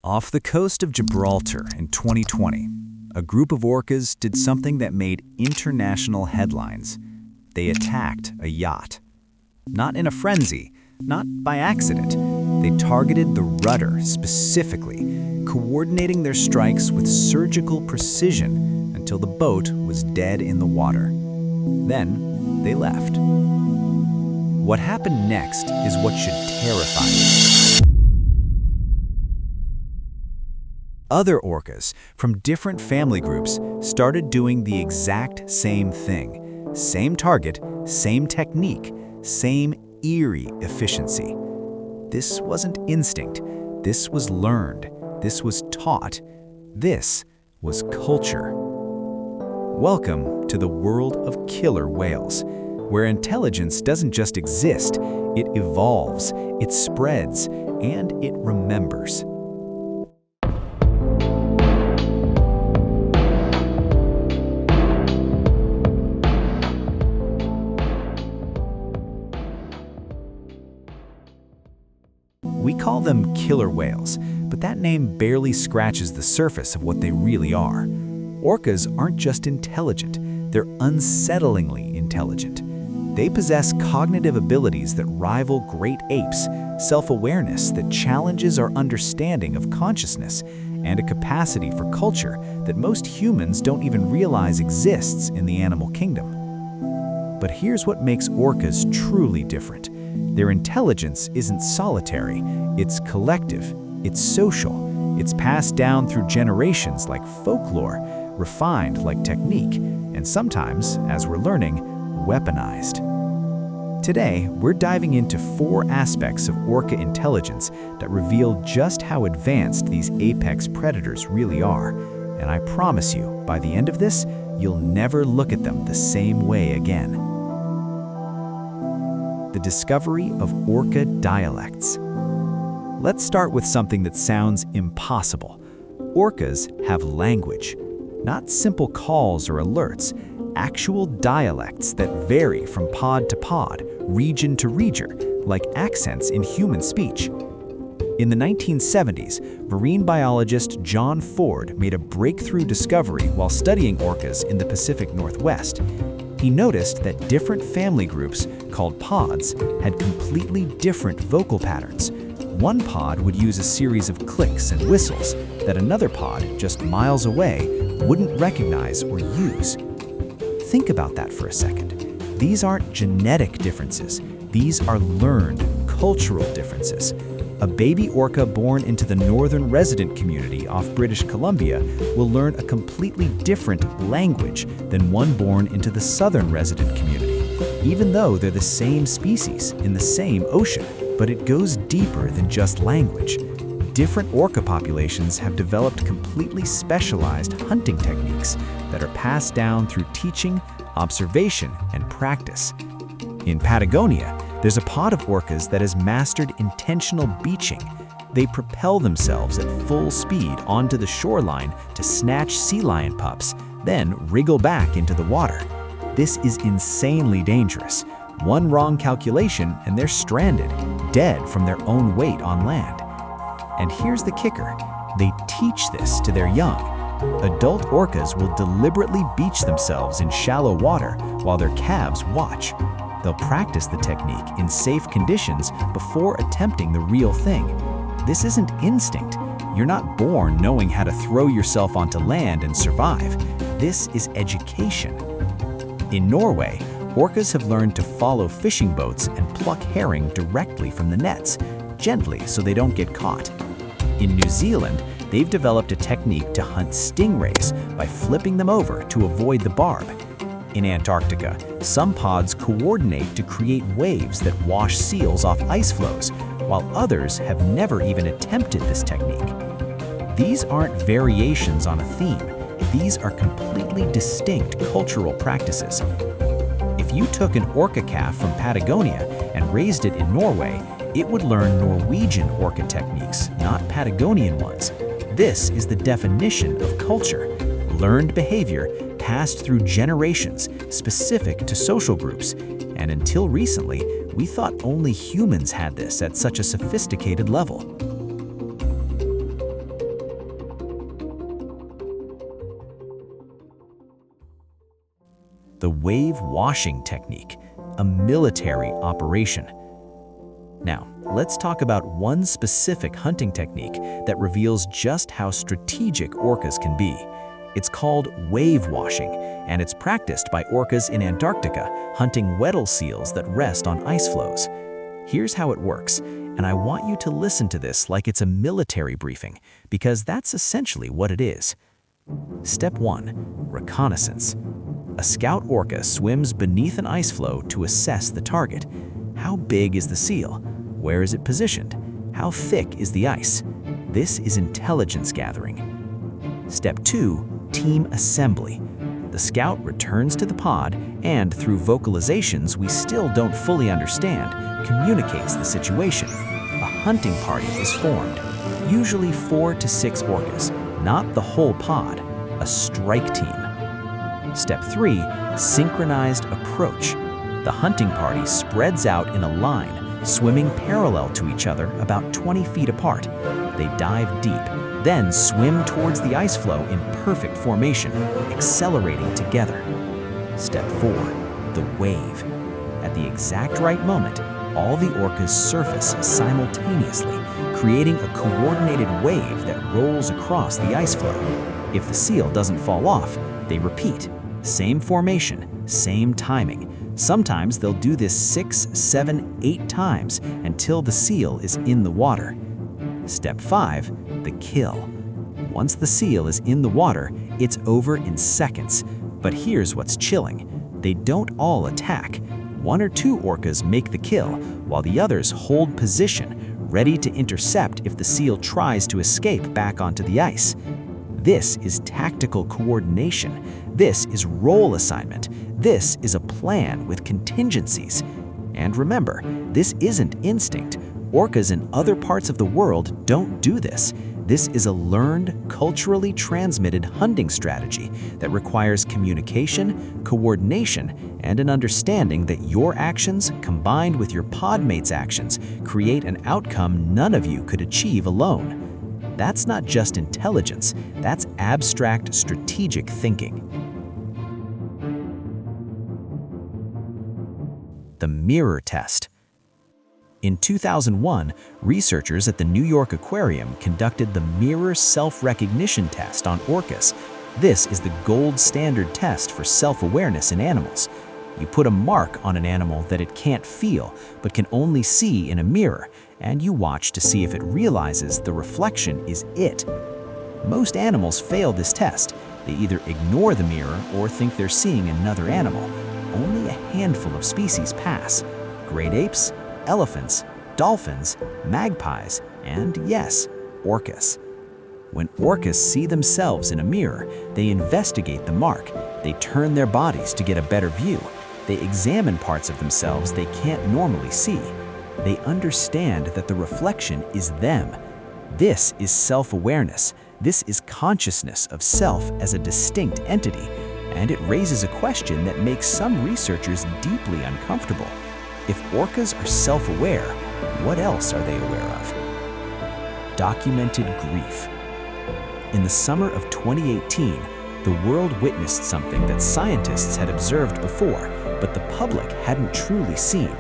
Off the coast of Gibraltar in 2020, a group of orcas did something that made international headlines. They attacked a yacht. Not in a frenzy, not by accident. They targeted the rudder specifically, coordinating their strikes with surgical precision until the boat was dead in the water. Then they left. What happened next is what should terrify you. Other orcas from different family groups started doing the exact same thing. Same target, same technique, same eerie efficiency. This wasn't instinct. This was learned. This was taught. This was culture. Welcome to the world of killer whales, where intelligence doesn't just exist, it evolves, it spreads, and it remembers. We call them killer whales, but that name barely scratches the surface of what they really are. Orcas aren't just intelligent, they're unsettlingly intelligent. They possess cognitive abilities that rival great apes, self-awareness that challenges our understanding of consciousness, and a capacity for culture that most humans don't even realize exists in the animal kingdom. But here's what makes orcas truly different. Their intelligence isn't solitary, it's collective, it's social, it's passed down through generations like folklore, refined like technique, and sometimes, as we're learning, weaponized. Today, we're diving into 4 aspects of orca intelligence that reveal just how advanced these apex predators really are. And I promise you, by the end of this, you'll never look at them the same way again. The discovery of orca dialects. Let's start with something that sounds impossible. Orcas have language, not simple calls or alerts, actual dialects that vary from pod to pod, region to region, like accents in human speech. In the 1970s, marine biologist John Ford made a breakthrough discovery while studying orcas in the Pacific Northwest. He noticed that different family groups, called pods, had completely different vocal patterns. One pod would use a series of clicks and whistles that another pod, just miles away, wouldn't recognize or use. Think about that for a second. These aren't genetic differences. These are learned cultural differences. A baby orca born into the northern resident community off British Columbia will learn a completely different language than one born into the southern resident community, even though they're the same species in the same ocean. But it goes deeper than just language. Different orca populations have developed completely specialized hunting techniques that are passed down through teaching, observation, and practice. In Patagonia, there's a pod of orcas that has mastered intentional beaching. They propel themselves at full speed onto the shoreline to snatch sea lion pups, then wriggle back into the water. This is insanely dangerous. One wrong calculation and they're stranded, dead from their own weight on land. And here's the kicker. They teach this to their young. Adult orcas will deliberately beach themselves in shallow water while their calves watch. They'll practice the technique in safe conditions before attempting the real thing. This isn't instinct. You're not born knowing how to throw yourself onto land and survive. This is education. In Norway, orcas have learned to follow fishing boats and pluck herring directly from the nets, gently so they don't get caught. In New Zealand, they've developed a technique to hunt stingrays by flipping them over to avoid the barb. In Antarctica, some pods coordinate to create waves that wash seals off ice floes, while others have never even attempted this technique. These aren't variations on a theme. These are completely distinct cultural practices. If you took an orca calf from Patagonia and raised it in Norway, it would learn Norwegian orca techniques, not Patagonian ones. This is the definition of culture. Learned behavior passed through generations, specific to social groups. And until recently, we thought only humans had this at such a sophisticated level. the wave washing technique, a military operation. Now, let's talk about one specific hunting technique that reveals just how strategic orcas can be. It's called wave washing, and it's practiced by orcas in Antarctica hunting Weddell seals that rest on ice floes. Here's how it works, and I want you to listen to this like it's a military briefing, because that's essentially what it is. Step 1. Reconnaissance. A scout orca swims beneath an ice floe to assess the target. How big is the seal? Where is it positioned? How thick is the ice? This is intelligence gathering. Step 2. Team assembly. The scout returns to the pod and, through vocalizations we still don't fully understand, communicates the situation. A hunting party is formed, usually 4 to 6 orcas, not the whole pod, a strike team. Step 3. Synchronized approach. The hunting party spreads out in a line, swimming parallel to each other about 20 feet apart. They dive deep, then swim towards the ice floe in perfect formation, accelerating together. Step 4. The wave. At the exact right moment, all the orcas surface simultaneously, creating a coordinated wave that rolls across the ice floe. If the seal doesn't fall off, they repeat. Same formation, same timing. Sometimes they'll do this 6, 7, 8 times until the seal is in the water. Step 5. The kill. Once the seal is in the water, it's over in seconds. But here's what's chilling. They don't all attack. 1 or 2 orcas make the kill, while the others hold position, ready to intercept if the seal tries to escape back onto the ice. This is tactical coordination. This is role assignment. This is a plan with contingencies. And remember, this isn't instinct. Orcas in other parts of the world don't do this. This is a learned, culturally transmitted hunting strategy that requires communication, coordination, and an understanding that your actions, combined with your podmates' actions, create an outcome none of you could achieve alone. That's not just intelligence, that's abstract strategic thinking. The mirror test. In 2001, researchers at the New York Aquarium conducted the mirror self-recognition test on orcas. This is the gold standard test for self-awareness in animals. You put a mark on an animal that it can't feel, but can only see in a mirror, and you watch to see if it realizes the reflection is it. Most animals fail this test. They either ignore the mirror or think they're seeing another animal. Only a handful of species pass. Great apes, elephants, dolphins, magpies, and yes, orcas. When orcas see themselves in a mirror, they investigate the mark. They turn their bodies to get a better view. They examine parts of themselves they can't normally see. They understand that the reflection is them. This is self-awareness. This is consciousness of self as a distinct entity. And it raises a question that makes some researchers deeply uncomfortable. If orcas are self-aware, what else are they aware of? Documented grief. In the summer of 2018, the world witnessed something that scientists had observed before, but the public hadn't truly seen.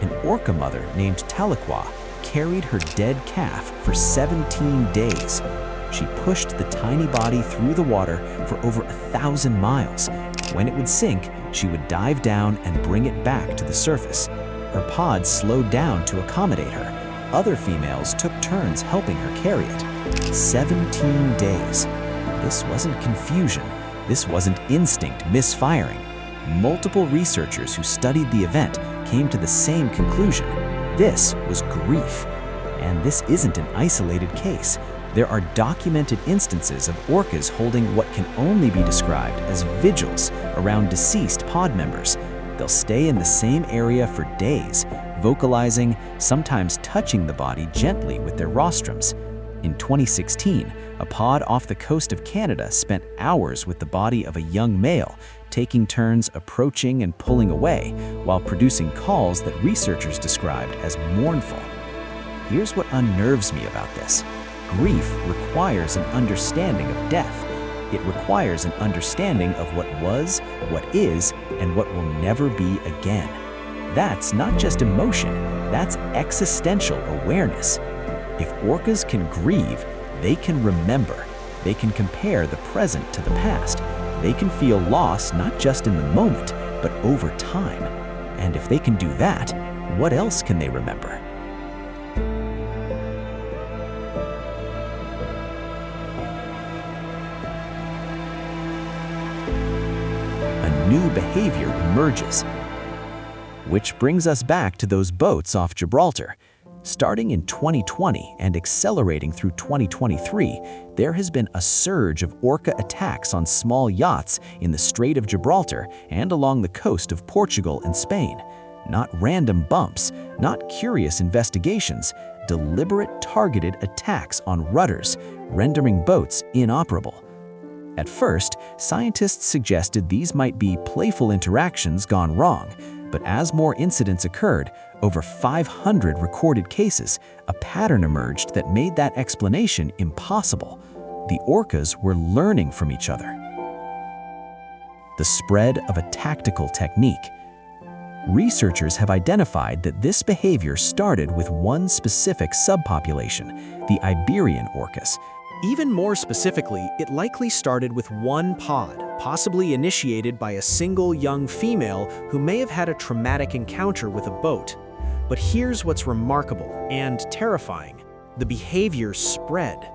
An orca mother named Tahlequah carried her dead calf for 17 days. She pushed the tiny body through the water for over 1,000 miles. When it would sink, she would dive down and bring it back to the surface. Her pod slowed down to accommodate her. Other females took turns helping her carry it. 17 days. This wasn't confusion. This wasn't instinct misfiring. Multiple researchers who studied the event came to the same conclusion. This was grief. And this isn't an isolated case. There are documented instances of orcas holding what can only be described as vigils around deceased pod members. They'll stay in the same area for days, vocalizing, sometimes touching the body gently with their rostrums. In 2016, a pod off the coast of Canada spent hours with the body of a young male, taking turns approaching and pulling away, while producing calls that researchers described as mournful. Here's what unnerves me about this. Grief requires an understanding of death. It requires an understanding of what was, what is, and what will never be again. That's not just emotion, that's existential awareness. If orcas can grieve, they can remember. They can compare the present to the past. They can feel loss not just in the moment, but over time. And if they can do that, what else can they remember? A new behavior emerges. Which brings us back to those boats off Gibraltar. Starting in 2020 and accelerating through 2023, there has been a surge of orca attacks on small yachts in the Strait of Gibraltar and along the coast of Portugal and Spain. Not random bumps, not curious investigations, deliberate targeted attacks on rudders, rendering boats inoperable. At first, scientists suggested these might be playful interactions gone wrong, but as more incidents occurred, over 500 recorded cases, a pattern emerged that made that explanation impossible. The orcas were learning from each other. The spread of a tactical technique. Researchers have identified that this behavior started with one specific subpopulation, the Iberian orcas. Even more specifically, it likely started with one pod, possibly initiated by a single young female who may have had a traumatic encounter with a boat. But here's what's remarkable and terrifying. The behavior spread.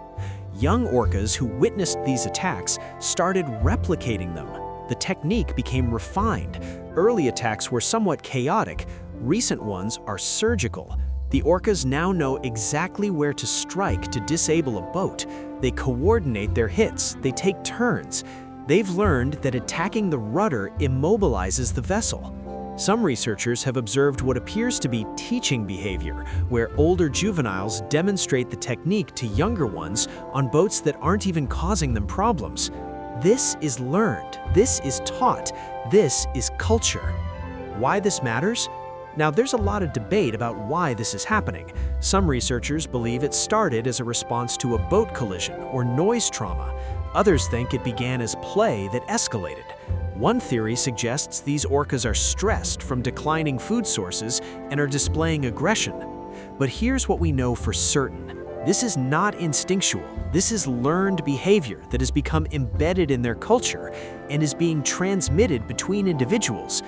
Young orcas who witnessed these attacks started replicating them. The technique became refined. Early attacks were somewhat chaotic. Recent ones are surgical. The orcas now know exactly where to strike to disable a boat. They coordinate their hits. They take turns. They've learned that attacking the rudder immobilizes the vessel. Some researchers have observed what appears to be teaching behavior, where older juveniles demonstrate the technique to younger ones on boats that aren't even causing them problems. This is learned. This is taught. This is culture. Why this matters? Now, there's a lot of debate about why this is happening. Some researchers believe it started as a response to a boat collision or noise trauma. Others think it began as play that escalated. One theory suggests these orcas are stressed from declining food sources and are displaying aggression. But here's what we know for certain. This is not instinctual. This is learned behavior that has become embedded in their culture and is being transmitted between individuals.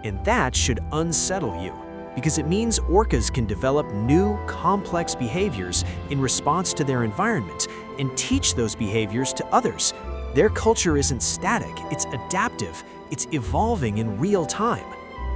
And that should unsettle you, because it means orcas can develop new, complex behaviors in response to their environment and teach those behaviors to others. Their culture isn't static, it's adaptive, it's evolving in real time.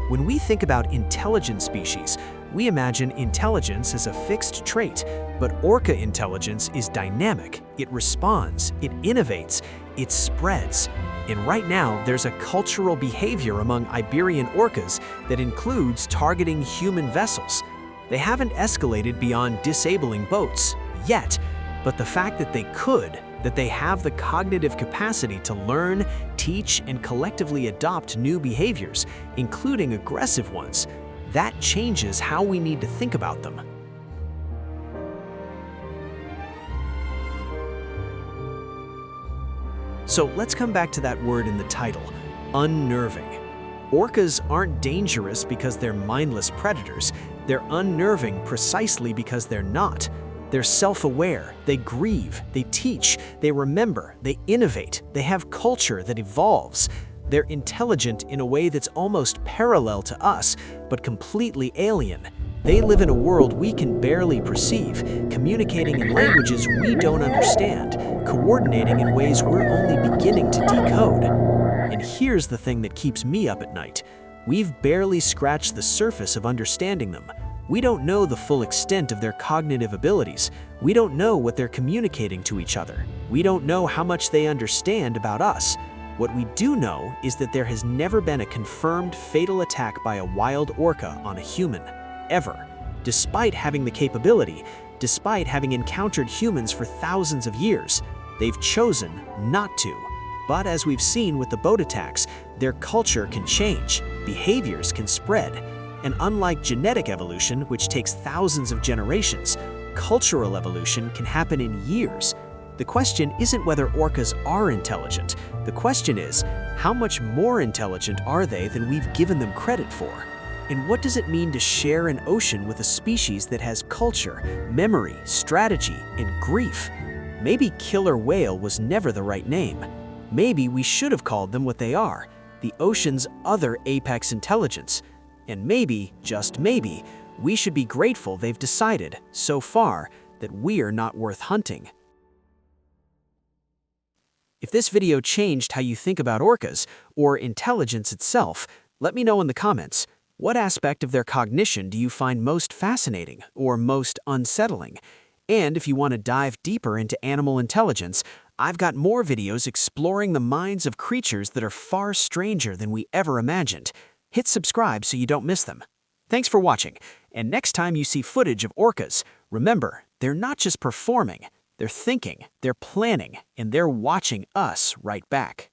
When we think about intelligent species, we imagine intelligence as a fixed trait, but orca intelligence is dynamic. It responds, it innovates, it spreads. And right now, there's a cultural behavior among Iberian orcas that includes targeting human vessels. They haven't escalated beyond disabling boats yet, but the fact that they could, that they have the cognitive capacity to learn, teach, and collectively adopt new behaviors, including aggressive ones, that changes how we need to think about them. So let's come back to that word in the title, unnerving. Orcas aren't dangerous because they're mindless predators. They're unnerving precisely because they're not. They're self-aware, they grieve, they teach, they remember, they innovate, they have culture that evolves. They're intelligent in a way that's almost parallel to us, but completely alien. They live in a world we can barely perceive, communicating in languages we don't understand, coordinating in ways we're only beginning to decode. And here's the thing that keeps me up at night. We've barely scratched the surface of understanding them. We don't know the full extent of their cognitive abilities. We don't know what they're communicating to each other. We don't know how much they understand about us. What we do know is that there has never been a confirmed fatal attack by a wild orca on a human, ever. Despite having the capability, despite having encountered humans for thousands of years, they've chosen not to. But as we've seen with the boat attacks, their culture can change, behaviors can spread. And unlike genetic evolution, which takes thousands of generations, cultural evolution can happen in years. The question isn't whether orcas are intelligent. The question is, how much more intelligent are they than we've given them credit for? And what does it mean to share an ocean with a species that has culture, memory, strategy, and grief? Maybe killer whale was never the right name. Maybe we should have called them what they are, the ocean's other apex intelligence. And maybe, just maybe, we should be grateful they've decided, so far, that we're not worth hunting. If this video changed how you think about orcas, or intelligence itself, let me know in the comments. What aspect of their cognition do you find most fascinating or most unsettling? And if you want to dive deeper into animal intelligence, I've got more videos exploring the minds of creatures that are far stranger than we ever imagined. Hit subscribe so you don't miss them. Thanks for watching, and next time you see footage of orcas, remember, they're not just performing, they're thinking, they're planning, and they're watching us right back.